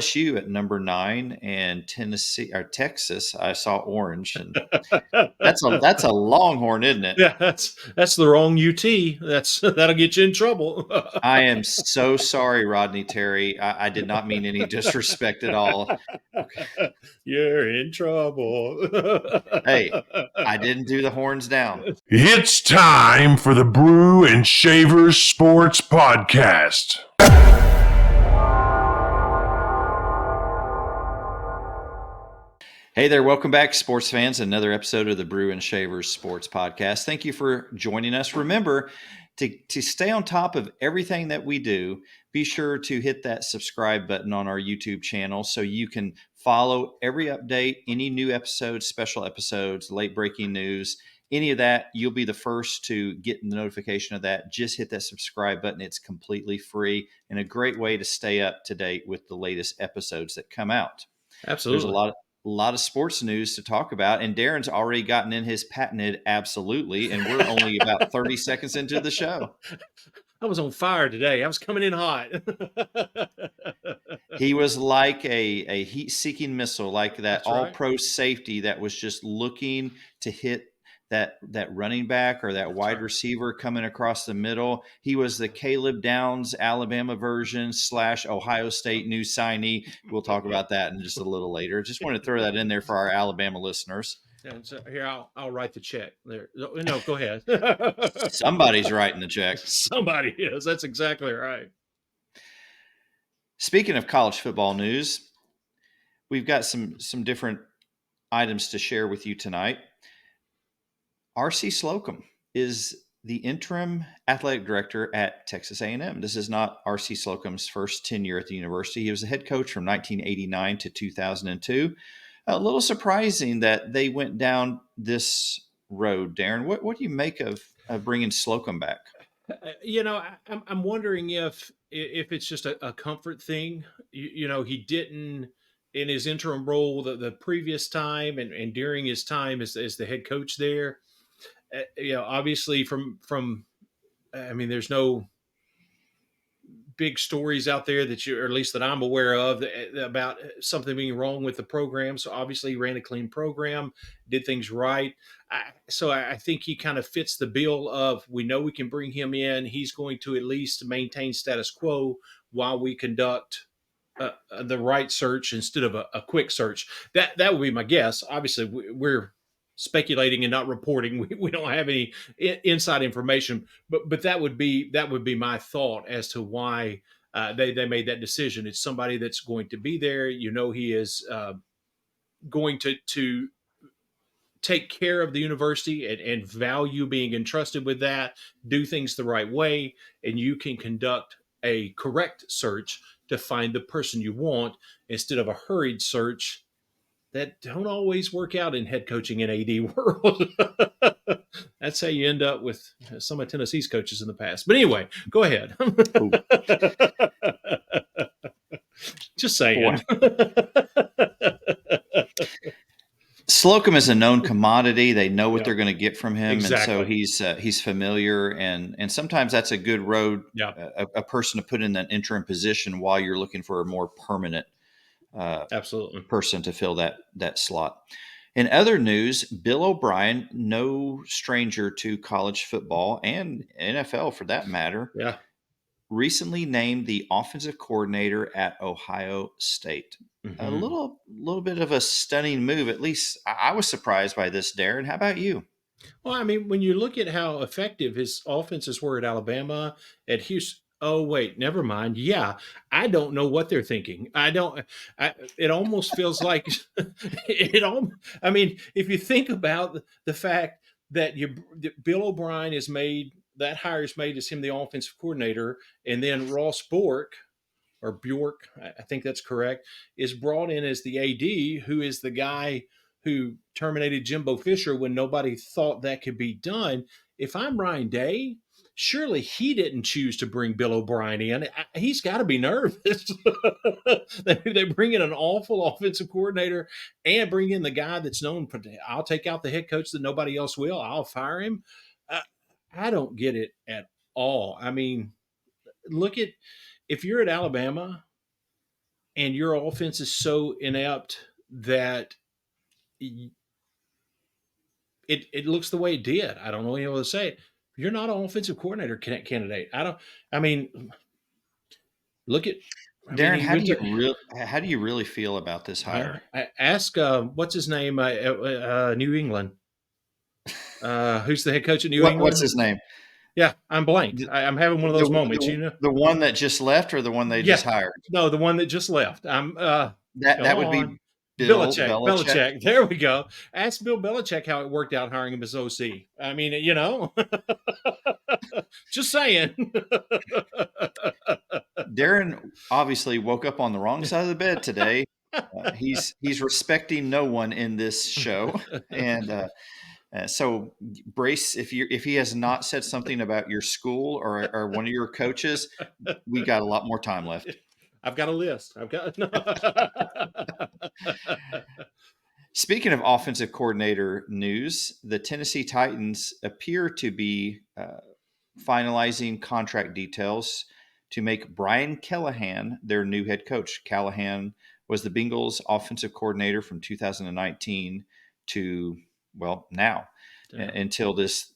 LSU at number 9 and Texas. I saw orange, and that's a Longhorn, isn't it? Yeah, that's the wrong UT. That'll get you in trouble. I am so sorry, Rodney Terry. I did not mean any disrespect at all. You're in trouble. Hey, I didn't do the horns down. It's time for the Brew and Shavers Sports Podcast. Hey there, welcome back, sports fans. Another episode of the Brew and Shavers Sports Podcast. Thank you for joining us. Remember, to stay on top of everything that we do, be sure to hit that subscribe button on our YouTube channel so you can follow every update, any new episodes, special episodes, late breaking news, any of that. You'll be the first to get the notification of that. Just hit that subscribe button. It's completely free and a great way to stay up to date with the latest episodes that come out. Absolutely. There's a lot of sports news to talk about, and Darren's already gotten in his patented absolutely, and we're only about 30 seconds into the show. I was on fire today. I was coming in hot. He was like a heat-seeking missile, like that That's right. all-pro safety that was just looking to hit that running back or that That's wide right. receiver coming across the middle. He was the Caleb Downs Alabama version / Ohio State new signee. We'll talk about that in just a little later. Just want to throw that in there for our Alabama listeners. And so here, I'll write the check there. No, go ahead. Somebody's writing the check. Somebody is. That's exactly right. Speaking of college football news, we've got some different items to share with you tonight. R.C. Slocum is the interim athletic director at Texas A&M. This is not R.C. Slocum's first tenure at the university. He was the head coach from 1989 to 2002. A little surprising that they went down this road, Darren. What do you make of bringing Slocum back? I'm wondering if it's just a comfort thing. He didn't in his interim role the previous time and during his time as the head coach there. Obviously from there's no big stories out there or at least that I'm aware of about something being wrong with the program. So obviously he ran a clean program, did things right. So I think he kind of fits the bill of, we know we can bring him in. He's going to at least maintain status quo while we conduct the right search instead of a quick search. That would be my guess. Obviously we're speculating and not reporting. We don't have any inside information, but that would be my thought as to why they made that decision. It's somebody that's going to be there. He is going to take care of the university and value being entrusted with that, do things the right way, and you can conduct a correct search to find the person you want instead of a hurried search that don't always work out in head coaching and AD world. That's how you end up with some of Tennessee's coaches in the past. But anyway, go ahead. Just saying. Slocum is a known commodity. They know what they're going to get from him. Exactly. And so he's familiar. And sometimes that's a good road, a person to put in that interim position while you're looking for a more permanent absolutely person to fill that slot. In other news, Bill O'Brien, no stranger to college football and NFL for that matter, recently named the offensive coordinator at Ohio State. Mm-hmm. A little bit of a stunning move. At least I was surprised by this, Darren. How about you? Well, when you look at how effective his offenses were at Alabama, at Houston. Oh, wait, never mind. Yeah, I don't know what they're thinking. It almost feels like if you think about the fact that Bill O'Brien is made, that hire is made as him the offensive coordinator, and then Ross Bjork, I think that's correct, is brought in as the AD, who is the guy who terminated Jimbo Fisher when nobody thought that could be done. If I'm Ryan Day, surely he didn't choose to bring Bill O'Brien in. He's got to be nervous. They bring in an awful offensive coordinator and bring in the guy that's known for, I'll take out the head coach that nobody else will. I'll fire him. I don't get it at all. Look at, if you're at Alabama, and your offense is so inept that it looks the way it did. I don't know any other way to say it. You're not an offensive coordinator candidate. I mean, look at. I mean, Darren, he went to. how do you really feel about this hire? I ask what's his name? New England. Who's the head coach at New What's England? his name? Yeah, I'm blank. The, I'm having one of those moments. the one that just left, or the one they Yeah, just hired? no, the one that just left. I'm come That would on. be Bill Belichick. Belichick. Belichick. There we go. Ask Bill Belichick how it worked out hiring him as OC. I mean, just saying. Darren obviously woke up on the wrong side of the bed today. He's respecting no one in this show, and so brace if he has not said something about your school or one of your coaches, we got a lot more time left. I've got a list. I've got. Speaking of offensive coordinator news, the Tennessee Titans appear to be finalizing contract details to make Brian Callahan their new head coach. Callahan was the Bengals offensive coordinator from 2019 to, well, now, until this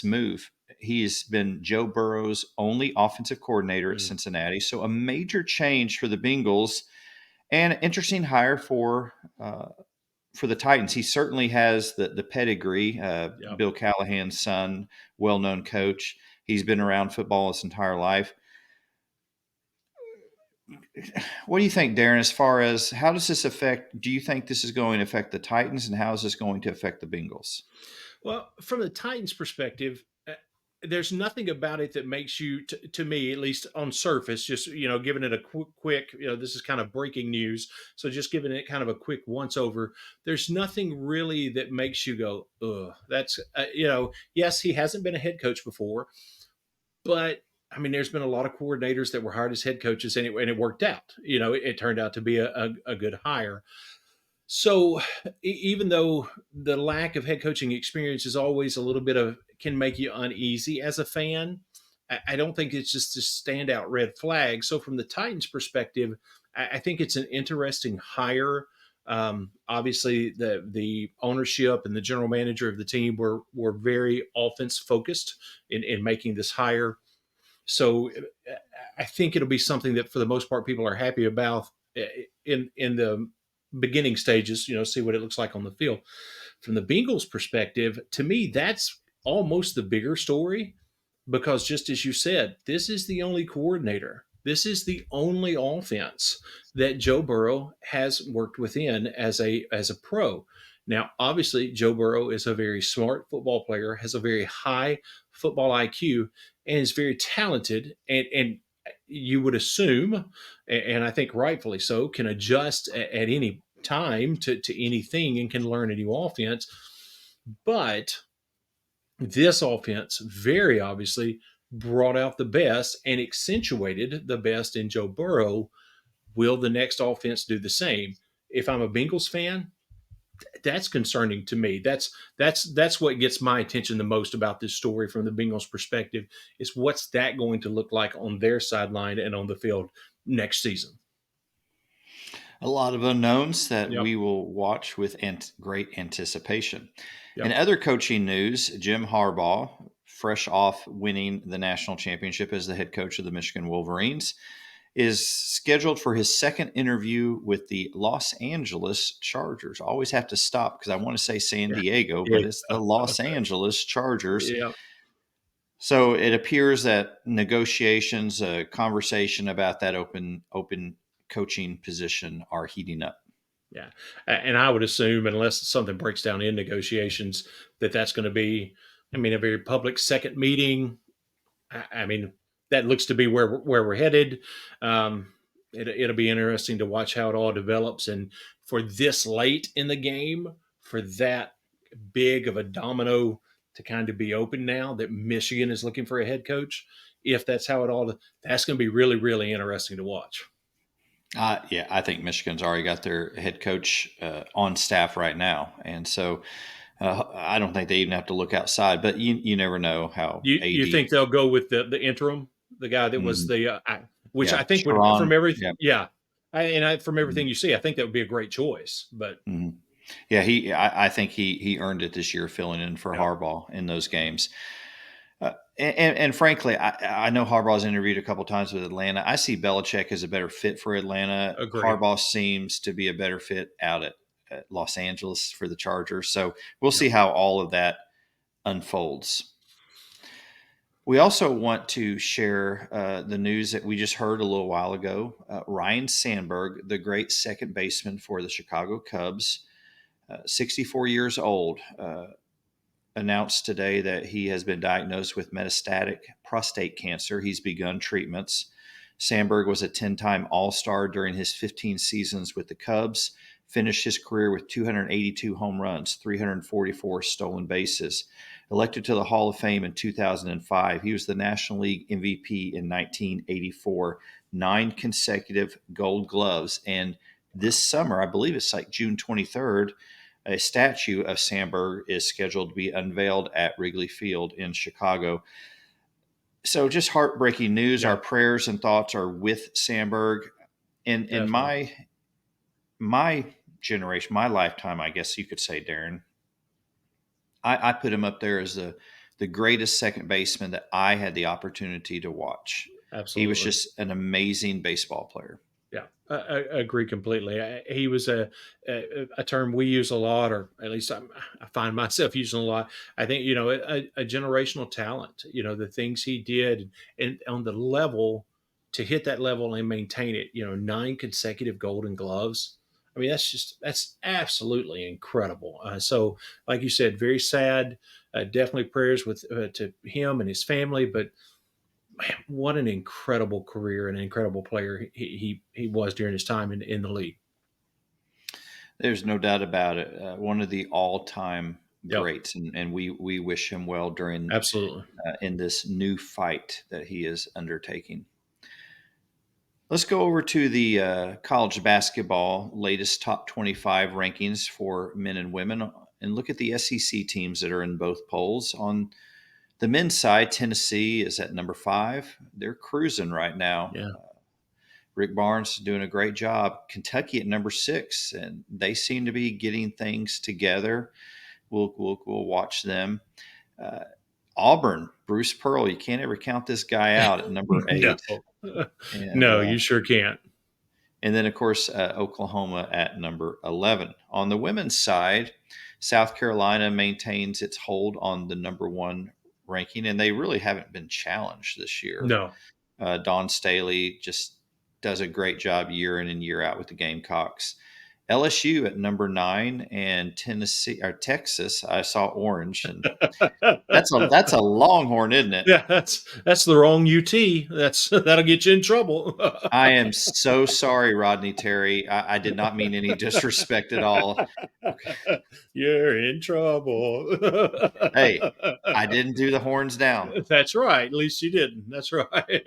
move. He's been Joe Burrow's only offensive coordinator at Cincinnati. So a major change for the Bengals and an interesting hire for the Titans. He certainly has the pedigree. Bill Callahan's son, well-known coach. He's been around football his entire life. What do you think, Darren, as far as how does this affect, do you think this is going to affect the Titans, and how is this going to affect the Bengals? Well, from the Titans' perspective, there's nothing about it that makes you, to me, at least on surface, just, giving it a quick, this is kind of breaking news. So just giving it kind of a quick once over, there's nothing really that makes you go, ugh, that's, yes, he hasn't been a head coach before, but I mean, there's been a lot of coordinators that were hired as head coaches and it worked out. It turned out to be a good hire. So even though the lack of head coaching experience is always a little bit of can make you uneasy as a fan, I don't think it's just a standout red flag. So from the Titans' perspective, I think it's an interesting hire. Obviously, the ownership and the general manager of the team were very offense focused in making this hire. So I think it'll be something that for the most part people are happy about in the beginning stages, see what it looks like on the field. From the Bengals perspective, to me, that's almost the bigger story because just as you said, this is the only coordinator. This is the only offense that Joe Burrow has worked within as a pro. Now, obviously, Joe Burrow is a very smart football player, has a very high football IQ, and is very talented. And you would assume, and I think rightfully so, can adjust at any time to anything and can learn a new offense. But this offense very obviously brought out the best and accentuated the best in Joe Burrow. Will the next offense do the same? If I'm a Bengals fan, that's concerning to me. That's what gets my attention the most about this story from the Bengals perspective is what's that going to look like on their sideline and on the field next season. A lot of unknowns that Yep. we will watch with great anticipation. Yep. In other coaching news, Jim Harbaugh, fresh off winning the national championship as the head coach of the Michigan Wolverines, is scheduled for his second interview with the Los Angeles Chargers. I always have to stop because I want to say San Diego, but it's the Los Angeles Chargers. Yeah. So it appears that negotiations, a conversation about that open coaching position are heating up. Yeah. And I would assume, unless something breaks down in negotiations, that's going to be, a very public second meeting. I mean, that looks to be where we're headed. It'll be interesting to watch how it all develops. And for this late in the game, for that big of a domino to kind of be open now that Michigan is looking for a head coach, if that's how it all, that's going to be really, really interesting to watch. Yeah, I think Michigan's already got their head coach on staff right now. And so I don't think they even have to look outside, but you never know how. You think they'll go with the interim, the guy that was the which I think would Sharon, from everything. Yeah. From everything you see, I think that would be a great choice. But Mhm. Yeah, I think he earned it this year, filling in for yeah, Harbaugh in those games. And frankly, I know Harbaugh's interviewed a couple times with Atlanta. I see Belichick as a better fit for Atlanta. agree. Harbaugh seems to be a better fit out at Los Angeles for the Chargers. So we'll Yep. see how all of that unfolds. We also want to share the news that we just heard a little while ago. Ryan Sandberg, the great second baseman for the Chicago Cubs, 64 years old, announced today that he has been diagnosed with metastatic prostate cancer. He's begun treatments. Sandberg was a 10-time All-Star during his 15 seasons with the Cubs, finished his career with 282 home runs, 344 stolen bases. Elected to the Hall of Fame in 2005, he was the National League MVP in 1984, 9 consecutive Gold Gloves, and this summer, I believe it's like June 23rd, a statue of Sandberg is scheduled to be unveiled at Wrigley Field in Chicago. So just heartbreaking news. Our Yeah, prayers and thoughts are with Sandberg. In definitely. my generation, my lifetime, I guess you could say, Darren, I put him up there as the greatest second baseman that I had the opportunity to watch. He was Absolutely. just an amazing baseball player. Yeah, I agree completely. He was a term we use a lot, or at least I find myself using a lot. I think a generational talent. The things he did, and on the level to hit that level and maintain it. 9 consecutive Golden Gloves. I mean, that's absolutely incredible. So, like you said, very sad. Definitely prayers with to him and his family, but man, what an incredible career and an incredible player he was during his time in the league. There's no doubt about it. One of the all-time Yep, greats, and we wish him well during absolutely. in this new fight that he is undertaking. Let's go over to the college basketball latest top 25 rankings for men and women and look at the SEC teams that are in both polls. On the men's side, Tennessee is at number 5. They're cruising right now. Yeah, Rick Barnes doing a great job. Kentucky at number 6, and they seem to be getting things together. We'll watch them. Uh, Auburn, Bruce Pearl, you can't ever count this guy out at number no, 8. And no, you sure can't. and then, of course, Oklahoma at number 11. On the women's side, South Carolina maintains its hold on the number 1 ranking, and they really haven't been challenged this year. No, Dawn Staley just does a great job year in and year out with the Gamecocks. LSU at number 9 and Tennessee or Texas. I saw orange, and that's a Longhorn, isn't it? yeah, that's the wrong UT. That'll get you in trouble. I am so sorry, Rodney Terry. I did not mean any disrespect at all. Okay. You're in trouble. Hey, I didn't do the horns down. That's right. At least you didn't. That's right.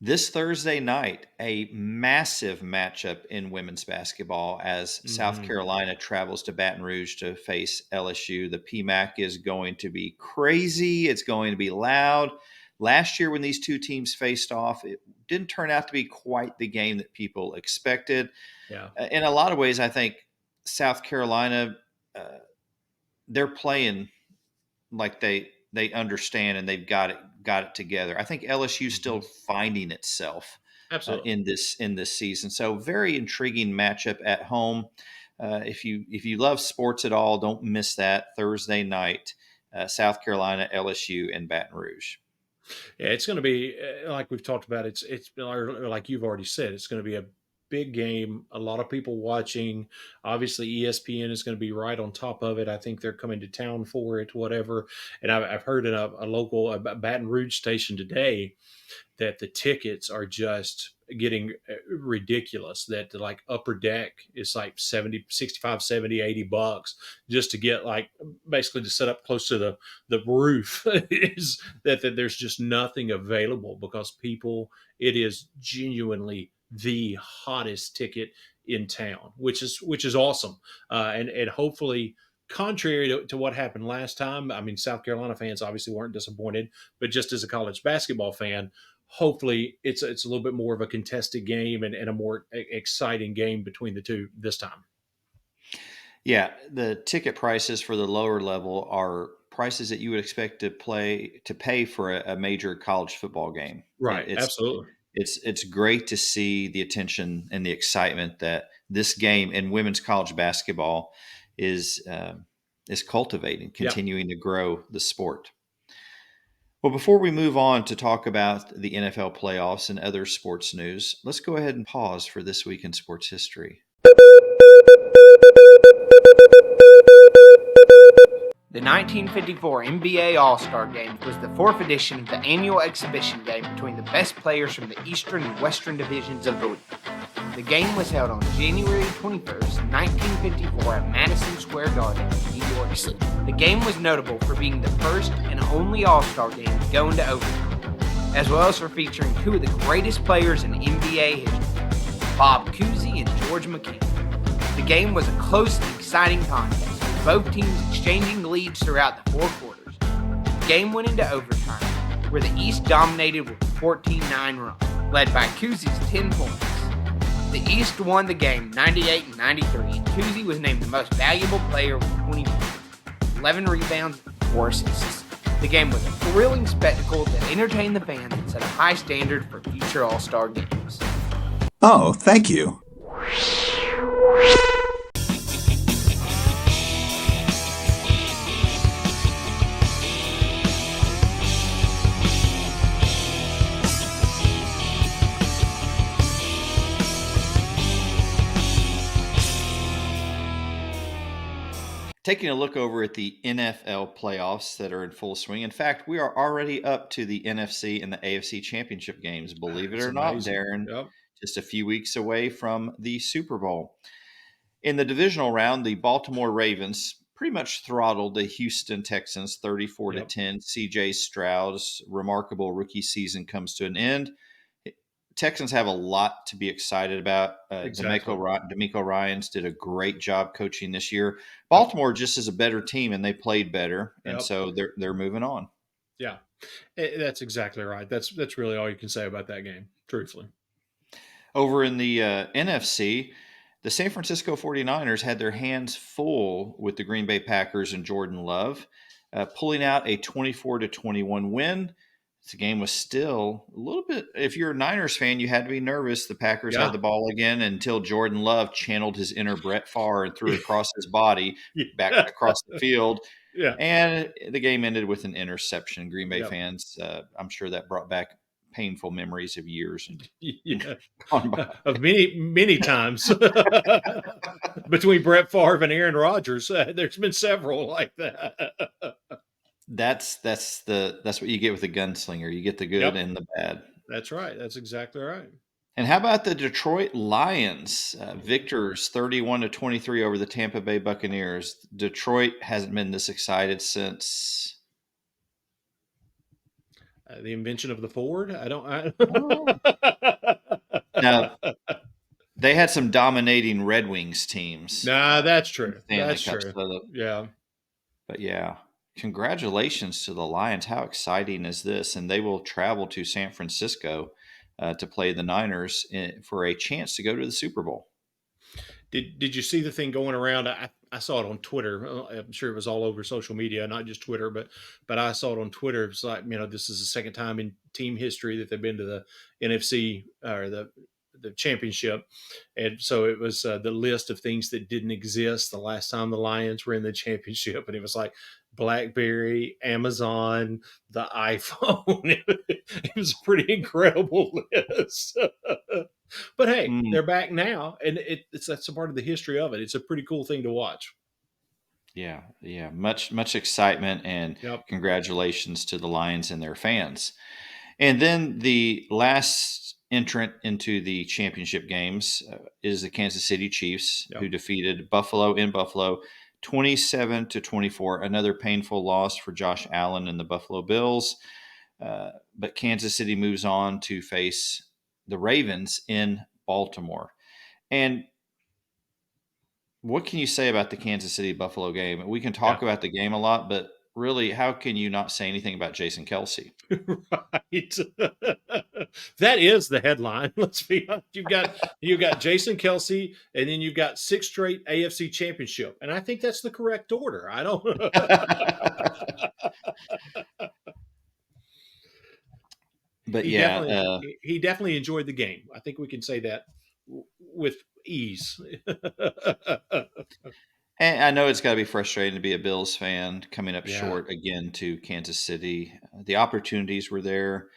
This Thursday night, a massive matchup in women's basketball as South Mhm. Carolina travels to Baton Rouge to face LSU. The PMAC is going to be crazy. It's going to be loud. Last year, when these two teams faced off, it didn't turn out to be quite the game that people expected. Yeah. In a lot of ways, I think South Carolina, uh, they're playing like they understand and they've got it together. I think LSU is still Mhm. finding itself Absolutely. in this season. So very intriguing matchup at home. If you love sports at all, don't miss that Thursday night. South Carolina, LSU, and Baton Rouge. Yeah, it's going to be like we've talked about. It's or like you've already said. It's going to be a big game. A lot of people watching. Obviously, ESPN is going to be right on top of it. I think they're coming to town for it. Whatever. And I've heard in a local Baton Rouge station today that the tickets are just getting ridiculous, that the like upper deck is like 70, 65, 70, $80 just to get like basically to set up close to the roof is that there's just nothing available because people, it is genuinely the hottest ticket in town, which is awesome. And hopefully, contrary to what happened last time, I mean, South Carolina fans obviously weren't disappointed, but just as a college basketball fan, hopefully it's a little bit more of a contested game and a more exciting game between the two this time. Yeah, the ticket prices for the lower level are prices that you would expect to pay for a major college football game. Right. It's Absolutely. it's great to see the attention and the excitement that this game in women's college basketball is cultivating, Yeah. continuing to grow the sport. Well, before we move on to talk about the NFL playoffs and other sports news, let's go ahead and pause for this week in sports history. The 1954 NBA All-Star Games was the fourth edition of the annual exhibition game between the best players from the Eastern and Western divisions of the league. The game was held on January 21st, 1954 at Madison Square Garden in New York City. The game was notable for being the first and only All-Star game to go into overtime, as well as for featuring two of the greatest players in NBA history, Bob Cousy and George McKee. The game was a close and exciting contest, with both teams exchanging leads throughout the four quarters. The game went into overtime, where the East dominated with a 14-9 run, led by Cousy's 10 points. The East won the game 98-93, and Cousy was named the most valuable player with 20 points, 11 rebounds, and 4 assists. The game was a thrilling spectacle that entertained the fans and set a high standard for future All-Star games. Oh, thank you. Taking a look over at the NFL playoffs that are in full swing. In fact, we are already up to the NFC and the AFC championship games, believe it That's or not, amazing. Darren. Yep. Just a few weeks away from the Super Bowl. In the divisional round, the Baltimore Ravens pretty much throttled the Houston Texans 34 to 10. CJ Stroud's remarkable rookie season comes to an end. Texans have a lot to be excited about. Exactly. D'Amico Ryans did a great job coaching this year. Baltimore just is a better team, and they played better, and Yep. so they're moving on. Yeah, that's exactly right. That's really all you can say about that game, truthfully. Over in the NFC, the San Francisco 49ers had their hands full with the Green Bay Packers and Jordan Love, pulling out a 24-21 win. The game was still a little bit, if you're a Niners fan, you had to be nervous. The Packers Yeah. had the ball again until Jordan Love channeled his inner Brett Favre and threw it across his body back across the field. Yeah. And the game ended with an interception. Green Bay Yep. fans, I'm sure that brought back painful memories of years and Yeah. gone by. Of many times between Brett Favre and Aaron Rodgers. There's been several like that. That's what you get with a gunslinger. You get the good Yep. and the bad. That's right. That's exactly right. And how about the Detroit Lions? Victors 31-23 over the Tampa Bay Buccaneers. Detroit hasn't been this excited since The invention of the Ford. Now, they had some dominating Red Wings teams. Nah, that's true. Stanley That's Cup, true. Yeah. But yeah, congratulations to the Lions. How exciting is this? And they will travel to San Francisco to play the Niners for a chance to go to the Super Bowl. Did you see the thing going around? I saw it on Twitter. I'm sure it was all over social media, not just Twitter, but I saw it on Twitter. It's like, this is the second time in team history that they've been to the NFC or the championship. And so it was the list of things that didn't exist the last time the Lions were in the championship. And it was like BlackBerry, Amazon, the iPhone. It was a pretty incredible list. But hey, they're back now, and that's a part of the history of it. It's a pretty cool thing to watch. Yeah. Much excitement, and Yep. Congratulations to the Lions and their fans. And then the last entrant into the championship games is the Kansas City Chiefs, Yep. who defeated Buffalo in Buffalo 27-24. Another painful loss for Josh Allen and the Buffalo Bills. But Kansas City moves on to face the Ravens in Baltimore. And what can you say about the Kansas City Buffalo game? We can talk about the game a lot, but really, how can you not say anything about Jason Kelsey? Right. That is the headline. Let's be honest. You've got Jason Kelsey, and then you've got 6 straight AFC championship. And I think that's the correct order. I don't But he yeah, definitely enjoyed the game. I think we can say that with ease. and I know it's got to be frustrating to be a Bills fan coming up Yeah. short again to Kansas City. The opportunities were there.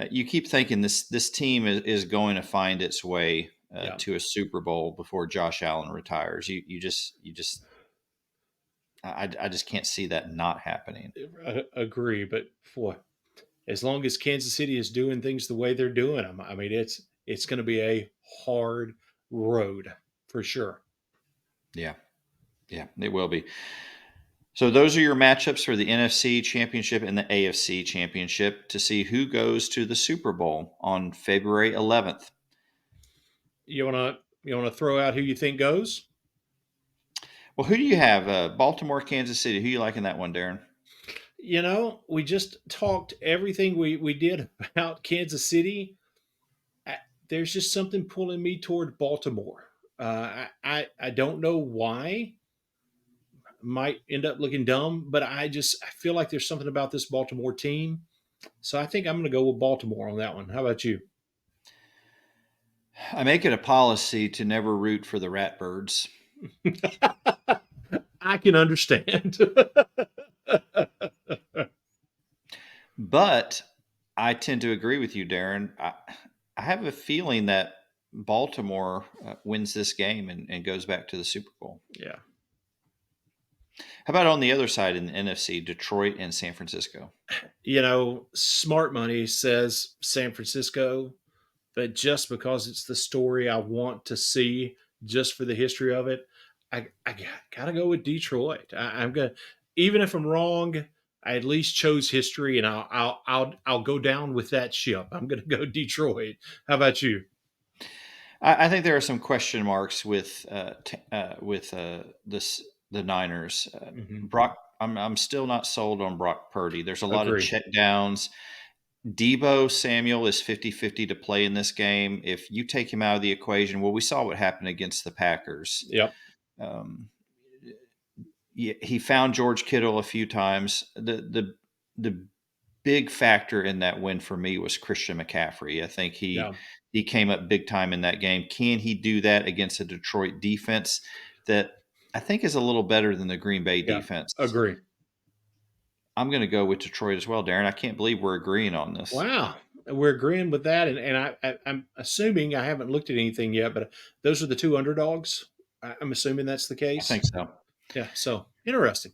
You keep thinking this team is going to find its way Yeah. to a Super Bowl before Josh Allen retires. I just can't see that not happening. I agree, but boy, as long as Kansas City is doing things the way they're doing them, I mean, it's going to be a hard road for sure. Yeah, yeah, it will be. So those are your matchups for the NFC Championship and the AFC Championship to see who goes to the Super Bowl on February 11th. You wanna throw out who you think goes? Well, who do you have? Baltimore, Kansas City. Who you like in that one, Darren? We just talked everything we did about Kansas City. There's just something pulling me toward Baltimore. I don't know why. Might end up looking dumb, but I feel like there's something about this Baltimore team. So I think I'm going to go with Baltimore on that one. How about you? I make it a policy to never root for the Ratbirds. I can understand. But I tend to agree with you, Darren. I have a feeling that Baltimore wins this game and goes back to the Super Bowl. Yeah. How about on the other side in the NFC, Detroit and San Francisco? Smart money says San Francisco, but just because it's the story I want to see, just for the history of it, I gotta go with Detroit. I'm gonna, even if I'm wrong, I at least chose history, and I'll go down with that ship. I'm gonna go Detroit. How about you? I think there are some question marks with the Niners. Mm-hmm. Brock, I'm still not sold on Brock Purdy. There's a lot of Agree. check downs. Debo Samuel is 50-50 to play in this game. If you take him out of the equation, well, we saw what happened against the Packers. Yep. He found George Kittle a few times. The big factor in that win for me was Christian McCaffrey. I think he came up big time in that game. Can he do that against a Detroit defense that I think is a little better than the Green Bay defense? Agree. I'm going to go with Detroit as well, Darren. I can't believe we're agreeing on this. Wow. We're agreeing with that. And I'm assuming, I haven't looked at anything yet, but those are the two underdogs. I'm assuming that's the case. I think so. Yeah. So interesting.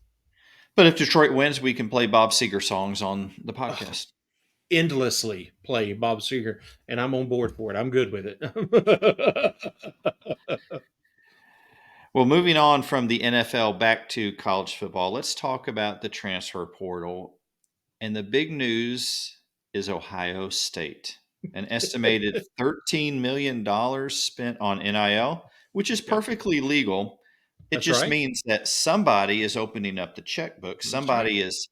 But if Detroit wins, we can play Bob Seger songs on the podcast. Endlessly play Bob Seger, and I'm on board for it. I'm good with it. Well, moving on from the NFL back to college football, let's talk about the transfer portal. And the big news is Ohio State. An estimated $13 million spent on NIL, which is perfectly legal. It That's just right. means that somebody is opening up the checkbook. Somebody is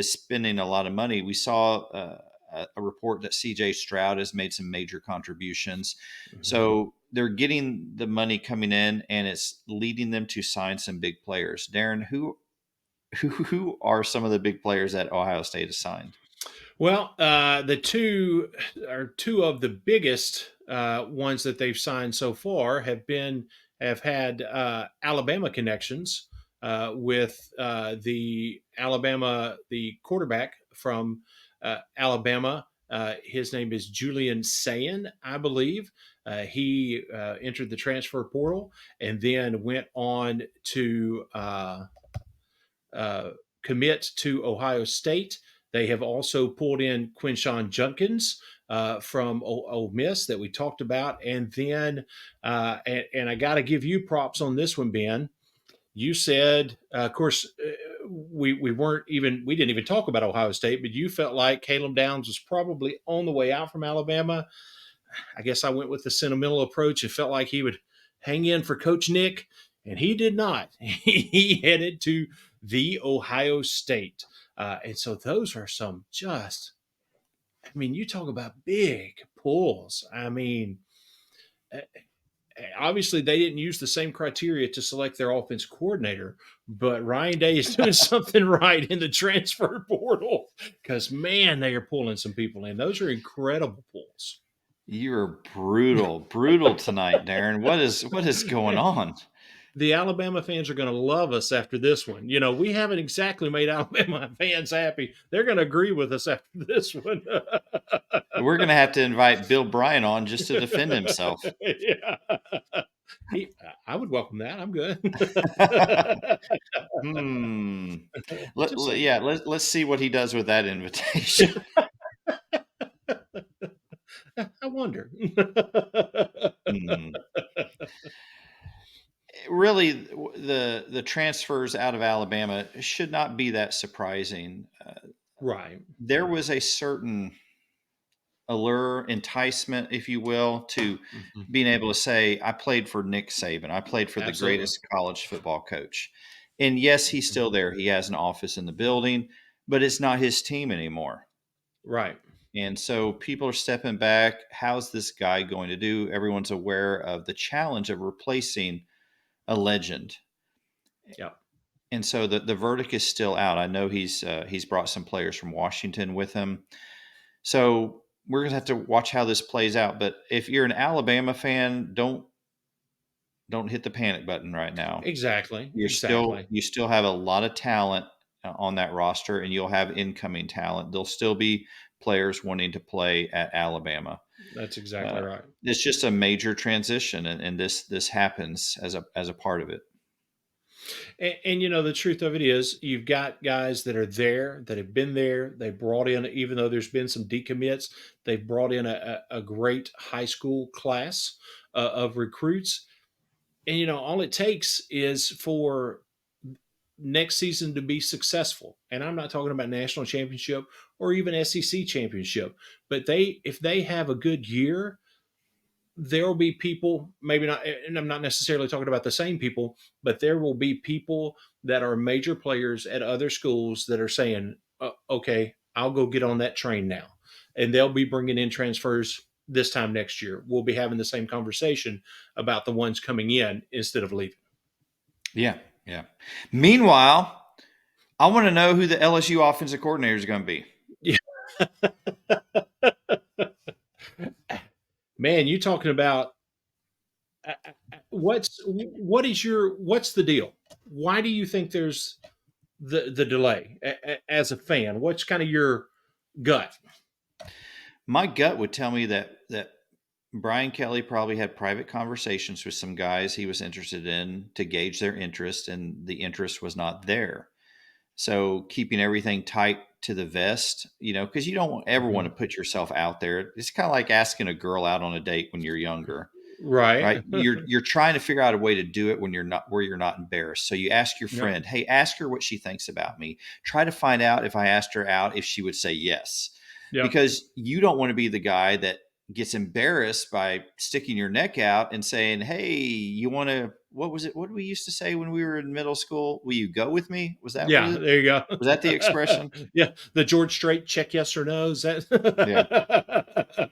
spending a lot of money. We saw a report that CJ Stroud has made some major contributions. Mm-hmm. So they're getting the money coming in, and it's leading them to sign some big players. Darren, who are some of the big players that Ohio State has signed? Well, the two of the biggest ones that they've signed so far have had Alabama connections with the quarterback from Alabama. His name is Julian Sayin, I believe. He entered the transfer portal and then went on to commit to Ohio State. They have also pulled in Quinshon Judkins from Ole Miss that we talked about. And then, and I got to give you props on this one, Ben. You said, of course, we didn't even talk about Ohio State, but you felt like Caleb Downs was probably on the way out from Alabama. I guess I went with the sentimental approach and felt like he would hang in for Coach Nick, and he did not. He headed to The Ohio State. And so those are some you talk about big pulls. Uh, obviously they didn't use the same criteria to select their offense coordinator, but Ryan Day is doing something right in the transfer portal because, man, they are pulling some people in. Those are incredible pulls. You're brutal tonight, Darren. What is going on? The Alabama fans are going to love us after this one. We haven't exactly made Alabama fans happy. They're going to agree with us after this one. We're going to have to invite Bill Bryan on just to defend himself. Yeah. I would welcome that. I'm good. Let's see what he does with that invitation. I wonder. Really, the transfers out of Alabama should not be that surprising. Right. There was a certain allure, enticement, if you will, to being able to say, I played for Nick Saban. I played for the greatest college football coach. And yes, he's still there. He has an office in the building, but it's not his team anymore. Right. And so people are stepping back. How's this guy going to do? Everyone's aware of the challenge of replacing a legend. Yeah. And so the verdict is still out. I know he's brought some players from Washington with him. So we're going to have to watch how this plays out. But if you're an Alabama fan, don't hit the panic button right now. Exactly. You still have a lot of talent on that roster, and you'll have incoming talent. There'll still be players wanting to play at Alabama. That's exactly right. It's just a major transition, and this happens as a part of it. And the truth of it is, you've got guys that are there, that have been there. They brought in, even though there's been some decommits, they've brought in a great high school class of recruits. And, all it takes is for next season to be successful. And I'm not talking about national championship or even SEC championship, but if they have a good year, there will be people, maybe not, and I'm not necessarily talking about the same people, but there will be people that are major players at other schools that are saying, okay, I'll go get on that train now. And they'll be bringing in transfers this time next year. We'll be having the same conversation about the ones coming in instead of leaving. Yeah. Yeah. Meanwhile, I want to know who the LSU offensive coordinator is going to be. Yeah. Man, you talking about what's the deal? Why do you think there's the delay as a fan? What's kind of your gut? My gut would tell me that Brian Kelly probably had private conversations with some guys he was interested in to gauge their interest, and the interest was not there. So keeping everything tight to the vest, because you don't ever want to put yourself out there. It's kind of like asking a girl out on a date when you're younger, right? You're trying to figure out a way to do it when you're not embarrassed. So you ask your friend, hey, ask her what she thinks about me. Try to find out if I asked her out, if she would say yes, because you don't want to be the guy that gets embarrassed by sticking your neck out and saying, hey, you want to, what was it? What did we used to say when we were in middle school? Will you go with me? Was that? Yeah, there you go. Was that the expression? Yeah. The George Strait check yes or no. Is that?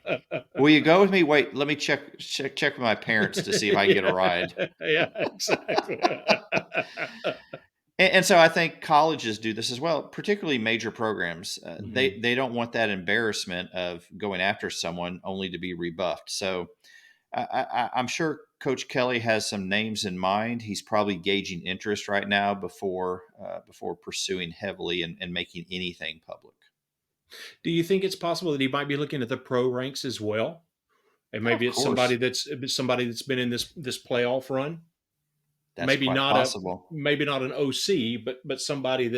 Yeah. Will you go with me? Wait, let me check with my parents to see if I can get a ride. Yeah, exactly. And so I think colleges do this as well, particularly major programs. They don't want that embarrassment of going after someone only to be rebuffed. So I'm sure Coach Kelly has some names in mind. He's probably gauging interest right now before pursuing heavily and making anything public. Do you think it's possible that he might be looking at the pro ranks as well? And maybe it's somebody that's been in this playoff run. That's maybe quite not possible. Maybe not an OC, but somebody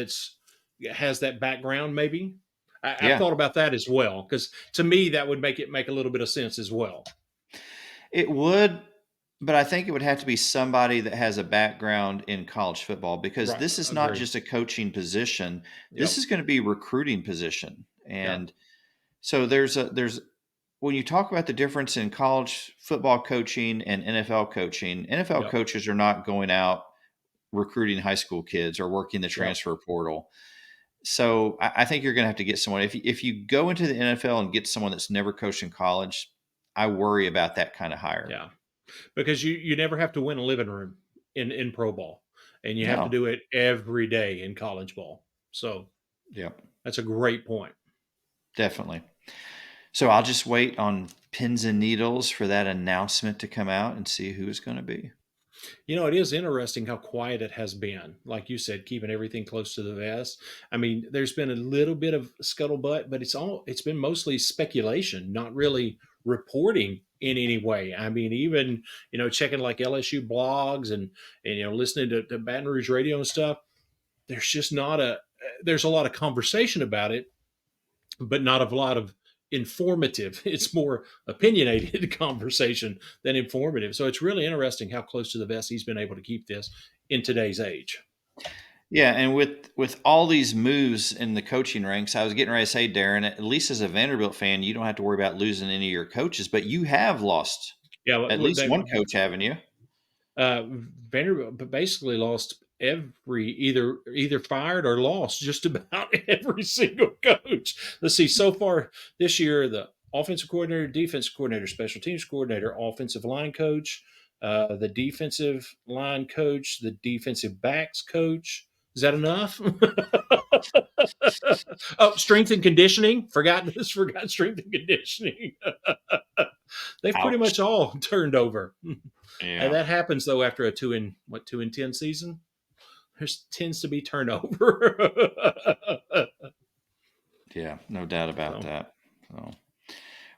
has that background. Maybe I've thought about that as well, because to me that would make a little bit of sense as well. It would, but I think it would have to be somebody that has a background in college football, because this is not just a coaching position. This is going to be a recruiting position, and so there's when you talk about the difference in college football coaching and NFL coaching, NFL coaches are not going out recruiting high school kids or working the transfer portal. So I think you're going to have to get someone. If you go into the NFL and get someone that's never coached in college, I worry about that kind of hire. Yeah, because you never have to win a living room in pro ball, and you have to do it every day in college ball. So yeah, that's a great point. Definitely. So I'll just wait on pins and needles for that announcement to come out and see who it's going to be. You know, it is interesting how quiet it has been. Like you said, keeping everything close to the vest. I mean, there's been a little bit of scuttlebutt, but it's been mostly speculation, not really reporting in any way. I mean, even, checking like LSU blogs and listening to Baton Rouge radio and stuff, there's just there's a lot of conversation about it, but not a lot of informative. It's more opinionated conversation than informative. So it's really interesting how close to the vest he's been able to keep this in today's age. Yeah, and with all these moves in the coaching ranks, I was getting ready to say, Darren, at least as a Vanderbilt fan, you don't have to worry about losing any of your coaches, but you have lost at least one coach, haven't you? Vanderbilt basically lost either fired or lost just about every single coach. Let's see, so far this year, the offensive coordinator, defensive coordinator, special teams coordinator, offensive line coach, the defensive line coach, the defensive backs coach. Is that enough? Oh, strength and conditioning. Forgot strength and conditioning. They've pretty much all turned over. Yeah. And that happens though after a 2-10 season. There tends to be turnover. Yeah, no doubt about that. So,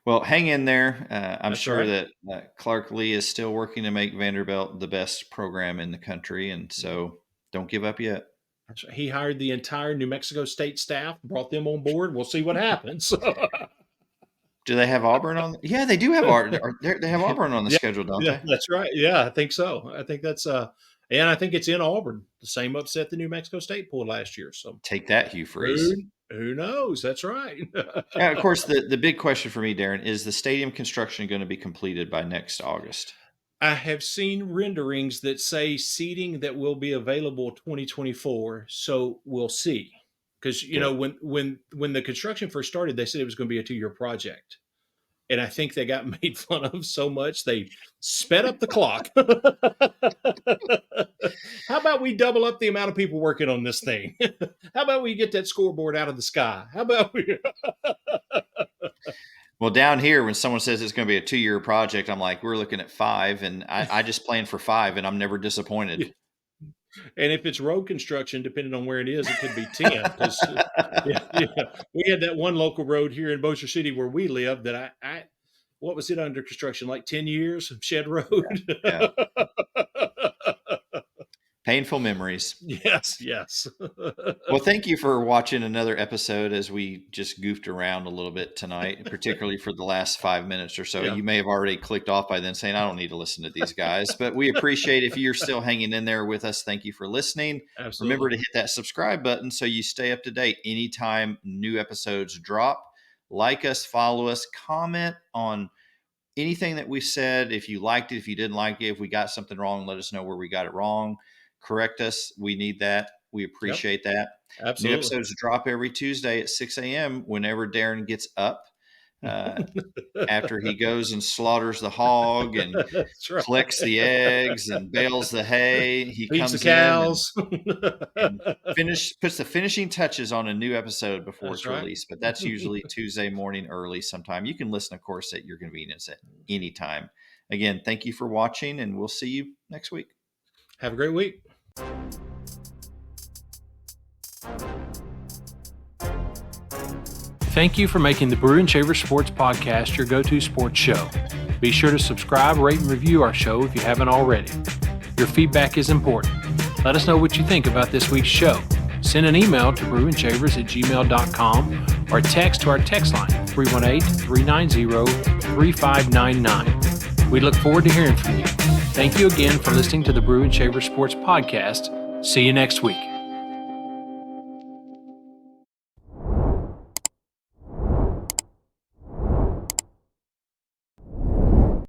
well, hang in there. I'm sure that Clark Lee is still working to make Vanderbilt the best program in the country, and so don't give up yet. He hired the entire New Mexico State staff, brought them on board. We'll see what happens. Do they have Auburn on? Yeah, they do have Auburn. They have Auburn on the schedule, don't they? That's right. Yeah, I think so. I think that's and I think it's in Auburn. The same upset the New Mexico State pulled last year. So take that, Hugh Freeze. Who knows? That's right. Yeah, of course, the big question for me, Darren, is the stadium construction going to be completed by next August? I have seen renderings that say seating that will be available 2024. So we'll see. Because, when the construction first started, they said it was going to be a 2-year project. And I think they got made fun of so much, they sped up the clock. How about we double up the amount of people working on this thing? How about we get that scoreboard out of the sky? How about we... Well, down here, when someone says it's going to be a 2-year project, I'm like, we're looking at 5, and I just plan for 5, and I'm never disappointed. And if it's road construction, depending on where it is, it could be 10. Because we had that one local road here in Bossier City where we live that what was it under construction? Like 10 years of Shed Road. Yeah. Painful memories. Yes. Well, thank you for watching another episode as we just goofed around a little bit tonight, particularly for the last 5 minutes or so. Yeah. You may have already clicked off by then saying, I don't need to listen to these guys, but we appreciate if you're still hanging in there with us. Thank you for listening. Absolutely. Remember to hit that subscribe button so you stay up to date anytime new episodes drop. Like us, follow us, comment on anything that we said. If you liked it, if you didn't like it, if we got something wrong, let us know where we got it wrong. Correct us. We need that. We appreciate that. Absolutely. New episodes drop every Tuesday at 6 a.m. whenever Darren gets up after he goes and slaughters the hog and collects the eggs and bales the hay. He feeds comes the cows and puts the finishing touches on a new episode before it's released. But that's usually Tuesday morning early sometime. You can listen, of course, at your convenience at any time. Again, thank you for watching, and we'll see you next week. Have a great week. Thank you for making the Brew and Shaver Sports Podcast your go-to sports show. Be sure to subscribe, rate, and review our show if you haven't already. Your feedback is important. Let us know what you think about this week's show. Send an email to brewandshavers@gmail.com or text to our text line 318-390-3599. We look forward to hearing from you. Thank you again for listening to the Brew and Shaver Sports Podcast. See you next week.